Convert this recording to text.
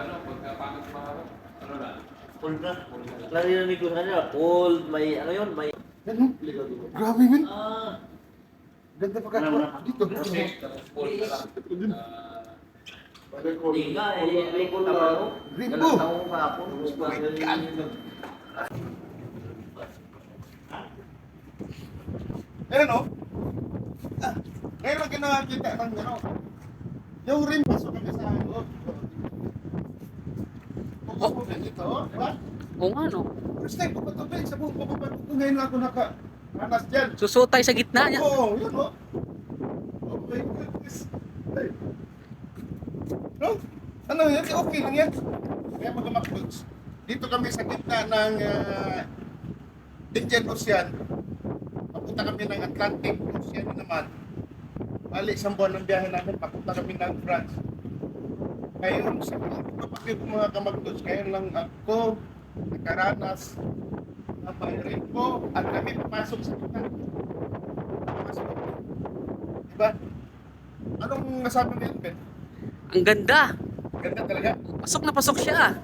pagka pangit mahaba, ano na? Cold na. Full na lang. Narinig ko sa kanila, cold, may ano yun, may... Ano? Ligaw dito. Grabe, men. Ah, Ganda pa ka dito. Six, tapos full na lang. hindi nga eh, may cold na ano. Rainbow. Galang ako kahapon. Ayan o. Ngayon lang kinakakita ng ano. Yung rim pasok kami sa ano. Pupo dito, di ba? Oo nga, no? First time ko pa ito, sa buong pupupan ko ngayon lang ako nakaranas dyan. Susuot tayo sa gitna niya. Oo, yun o. Oh my goodness. Ay. No? Ano yan? Okay lang yan. Kaya mga makluts. Dito kami sa gitna ng Indian Ocean. Papunta kami ng Atlantic Ocean naman. Bali, isang buwan ng biyahe namin. Papunta kami ng France. Ngayon, sa kapatid ko mga kamagluts, ngayon lang ako nakaranas na may rainbow at kami papasok sa gitna. Papasok. Diba? Anong nasabi mo yun, Ben? Ang ganda. Ganda talaga. Pasok na pasok siya.